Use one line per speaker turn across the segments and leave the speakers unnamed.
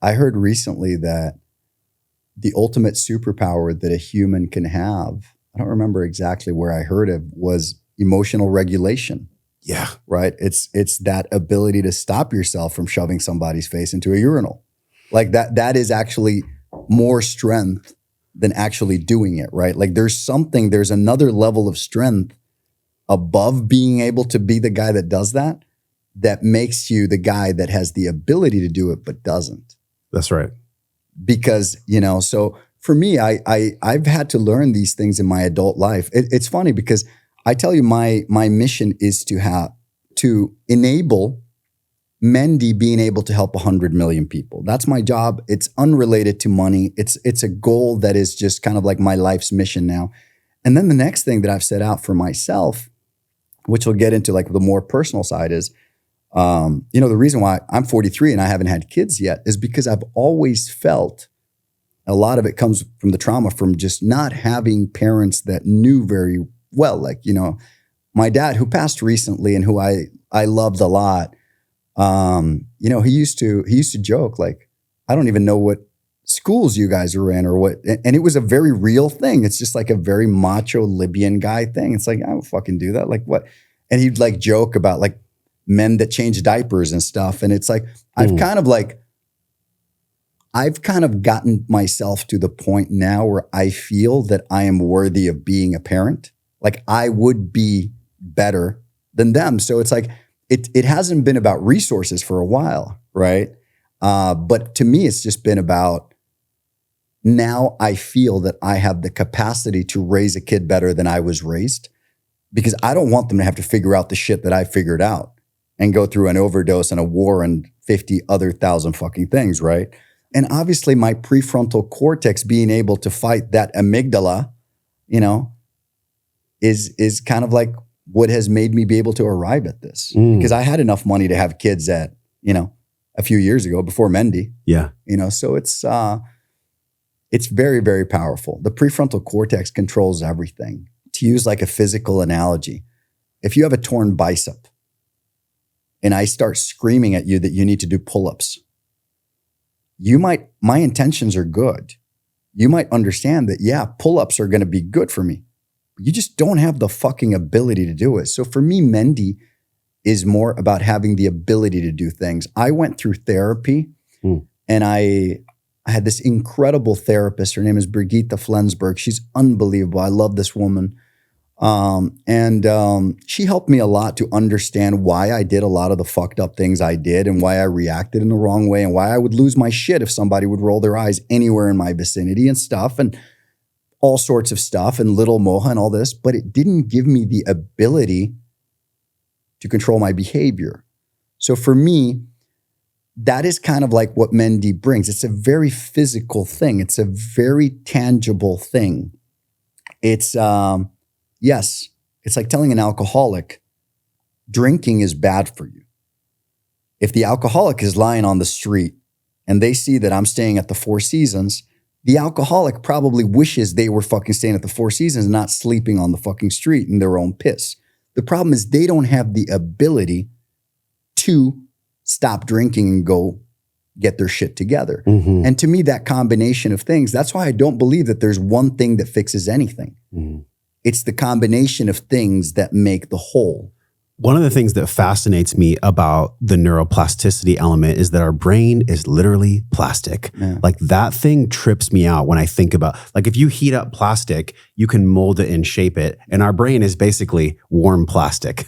I heard recently that the ultimate superpower that a human can have, I don't remember exactly where I heard it, was emotional regulation.
Yeah.
Right? It's that ability to stop yourself from shoving somebody's face into a urinal. Like that is actually more strength than actually doing it, right? Like there's another level of strength above being able to be the guy that does that makes you the guy that has the ability to do it but doesn't.
That's right.
Because, so for me, I've had to learn these things in my adult life. It's funny because I tell you, my mission is to enable Mendy being able to help 100 million people. That's my job. It's unrelated to money. It's a goal that is just kind of like my life's mission now. And then the next thing that I've set out for myself, which we'll get into like the more personal side, is, the reason why I'm 43 and I haven't had kids yet is because I've always felt a lot of it comes from the trauma from just not having parents that knew very well. Like, my dad, who passed recently and who I loved a lot, he used to joke like, I don't even know what schools you guys were in or what. And it was a very real thing. It's just like a very macho Libyan guy thing. It's like, I don't fucking do that. Like what? And he'd like joke about like men that change diapers and stuff. And it's like, I've kind of gotten myself to the point now where I feel that I am worthy of being a parent. Like I would be better than them. So it's like, it hasn't been about resources for a while, right? But to me, it's just been about now I feel that I have the capacity to raise a kid better than I was raised because I don't want them to have to figure out the shit that I figured out and go through an overdose and a war and 50 other thousand fucking things, right? And obviously my prefrontal cortex being able to fight that amygdala, is kind of like what has made me be able to arrive at this. Because I had enough money to have kids at, a few years ago before Mendy.
Yeah.
So it's very, very powerful. The prefrontal cortex controls everything. To use like a physical analogy, if you have a torn bicep and I start screaming at you that you need to do pull-ups, my intentions are good. You might understand that, yeah, pull-ups are going to be good for me. You just don't have the fucking ability to do it. So for me, Mendy is more about having the ability to do things. I went through therapy and I had this incredible therapist. Her name is Brigitte Flensburg. She's unbelievable. I love this woman. And she helped me a lot to understand why I did a lot of the fucked up things I did and why I reacted in the wrong way and why I would lose my shit if somebody would roll their eyes anywhere in my vicinity and stuff and all sorts of stuff and little Moha and all this. But it didn't give me the ability to control my behavior. So for me, that is kind of like what Mendy brings. It's a very physical thing. It's a very tangible thing. It's, yes, it's like telling an alcoholic, drinking is bad for you. If the alcoholic is lying on the street and they see that I'm staying at the Four Seasons, the alcoholic probably wishes they were fucking staying at the Four Seasons and not sleeping on the fucking street in their own piss. The problem is they don't have the ability to stop drinking and go get their shit together. And to me, that combination of things, that's why I don't believe that there's one thing that fixes anything. It's the combination of things that make the whole.
One of the things that fascinates me about the neuroplasticity element is that our brain is literally plastic.
Yeah.
Like that thing trips me out when I think about, like if you heat up plastic, you can mold it and shape it. And our brain is basically warm plastic.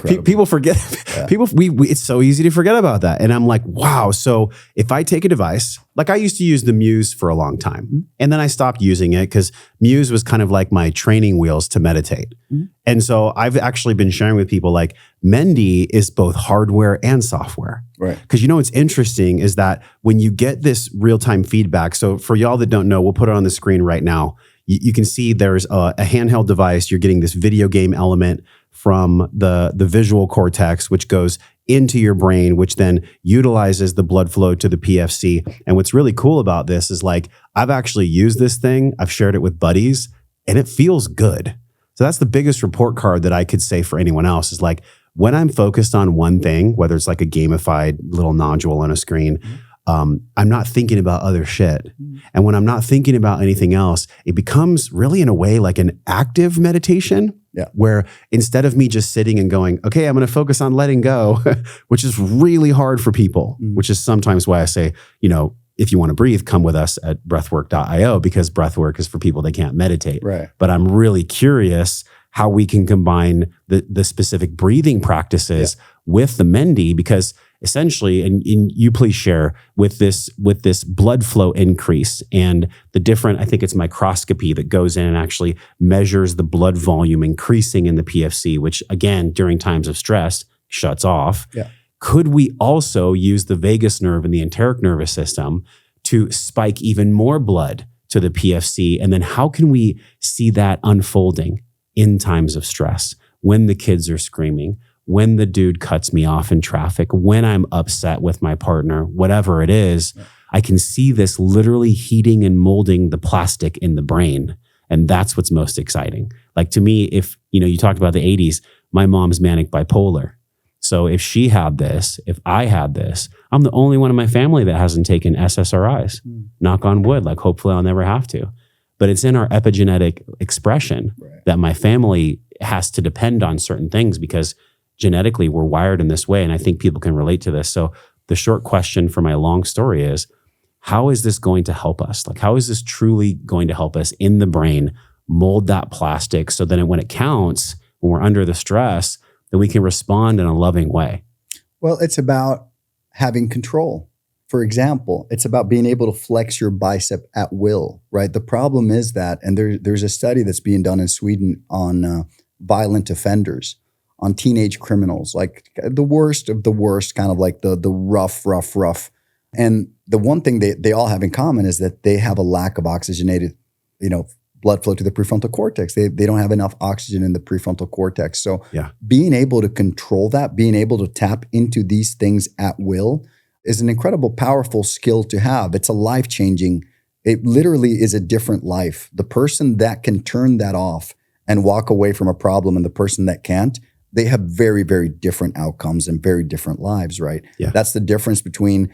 People forget, it's so easy to forget about that. And I'm like, wow. So if I take a device, like I used to use the Muse for a long time and then I stopped using it because Muse was kind of like my training wheels to meditate. And so I've actually been sharing with people like Mendy is both hardware and software.
Right.
Because what's interesting is that when you get this real-time feedback, so for y'all that don't know, we'll put it on the screen right now. You can see there's a handheld device. You're getting this video game element from the visual cortex, which goes into your brain, which then utilizes the blood flow to the PFC. And what's really cool about this is like, I've actually used this thing. I've shared it with buddies and it feels good. So that's the biggest report card that I could say for anyone else is like, when I'm focused on one thing, whether it's like a gamified little nodule on a screen, I'm not thinking about other shit. And when I'm not thinking about anything else, it becomes really in a way like an active meditation.
Yeah.
Where instead of me just sitting and going, okay, I'm going to focus on letting go, which is really hard for people, which is sometimes why I say, if you want to breathe, come with us at breathwork.io, because breathwork is for people that can't meditate.
Right.
But I'm really curious how we can combine the specific breathing practices with the Mendy, because essentially, and you please share with this blood flow increase and the different, I think it's microscopy that goes in and actually measures the blood volume increasing in the PFC, which again, during times of stress, shuts off.
Yeah.
Could we also use the vagus nerve and the enteric nervous system to spike even more blood to the PFC? And then how can we see that unfolding in times of stress, when the kids are screaming, when the dude cuts me off in traffic, when I'm upset with my partner, whatever it is, I can see this literally heating and molding the plastic in the brain. And that's what's most exciting. Like to me, if, you talked about the 80s, my mom's manic bipolar. So if she had this, if I had this, I'm the only one in my family that hasn't taken SSRIs. Knock on wood, like hopefully I'll never have to. But it's in our epigenetic expression that my family has to depend on certain things because genetically we're wired in this way. And I think people can relate to this. So the short question for my long story is, how is this going to help us? Like, how is this truly going to help us in the brain mold that plastic so that when it counts, when we're under the stress, that we can respond in a loving way?
Well, it's about having control. For example, it's about being able to flex your bicep at will, right? The problem is that, and there's a study that's being done in Sweden on violent offenders, on teenage criminals, like the worst of the worst, kind of like the rough. And the one thing they all have in common is that they have a lack of oxygenated, blood flow to the prefrontal cortex. They don't have enough oxygen in the prefrontal cortex. So being able to control that, being able to tap into these things at will is an incredible, powerful skill to have. It's a life-changing, it literally is a different life. The person that can turn that off and walk away from a problem and the person that can't, they have very, very different outcomes and very different lives, right?
Yeah.
That's the difference between,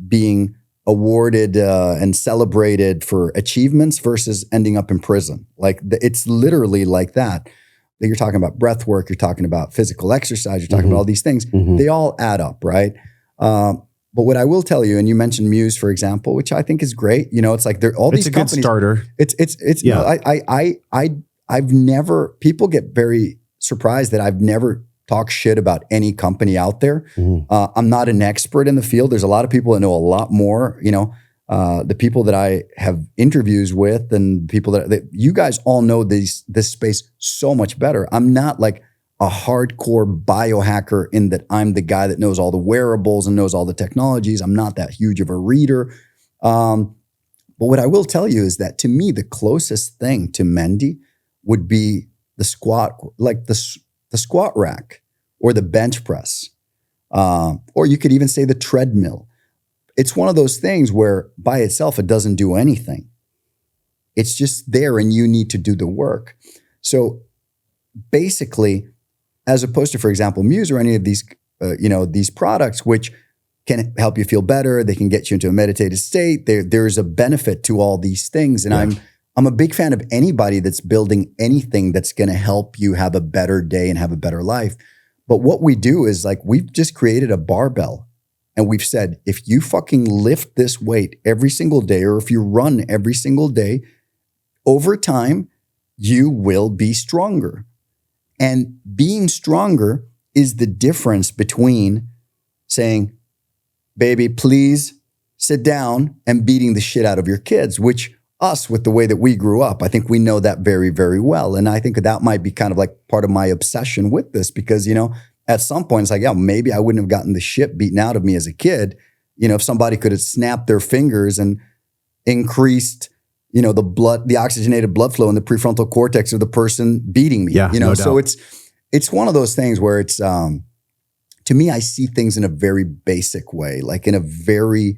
being awarded and celebrated for achievements versus ending up in prison. Like it's literally like that. You're talking about breath work, you're talking about physical exercise, you're talking about all these things. They all add up, right? But what I will tell you, and you mentioned Muse, for example, which I think is great. It's like they're all these companies.
It's a good
starter. I've never, people get very surprised that I've never talked shit about any company out there. I'm not an expert in the field. There's a lot of people that know a lot more, the people that I have interviews with and people that you guys all know this space so much better. I'm not like a hardcore biohacker in that I'm the guy that knows all the wearables and knows all the technologies. I'm not that huge of a reader. But what I will tell you is that to me, the closest thing to Mendy would be the squat, like the squat rack or the bench press. Or you could even say the treadmill. It's one of those things where by itself, it doesn't do anything. It's just there and you need to do the work. So basically, as opposed to, for example, Muse or any of these, these products, which can help you feel better, they can get you into a meditative state. There's a benefit to all these things, and I'm a big fan of anybody that's building anything that's going to help you have a better day and have a better life. But what we do is like we've just created a barbell, and we've said if you fucking lift this weight every single day, or if you run every single day, over time you will be stronger. And being stronger is the difference between saying, baby, please sit down, and beating the shit out of your kids, which us, with the way that we grew up, I think we know that very, very well. And I think that might be kind of like part of my obsession with this because, at some point it's like, maybe I wouldn't have gotten the shit beaten out of me as a kid. If somebody could have snapped their fingers and increased the oxygenated blood flow in the prefrontal cortex of the person beating me,
no
so
doubt.
it's one of those things where it's, to me, I see things in a very basic way, like in a very,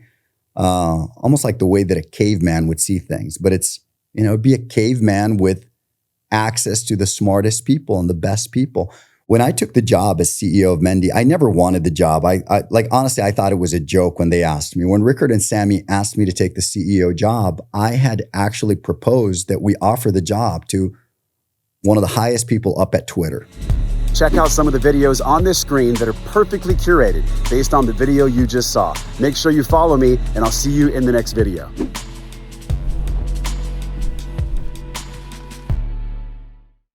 almost like the way that a caveman would see things, but it's, it'd be a caveman with access to the smartest people and the best people. When I took the job as CEO of Mendy, I never wanted the job. I like, honestly, I thought it was a joke when they asked me. When Rickard and Sammy asked me to take the CEO job, I had actually proposed that we offer the job to one of the highest people up at Twitter.
Check out some of the videos on this screen that are perfectly curated based on the video you just saw. Make sure you follow me, and I'll see you in the next video.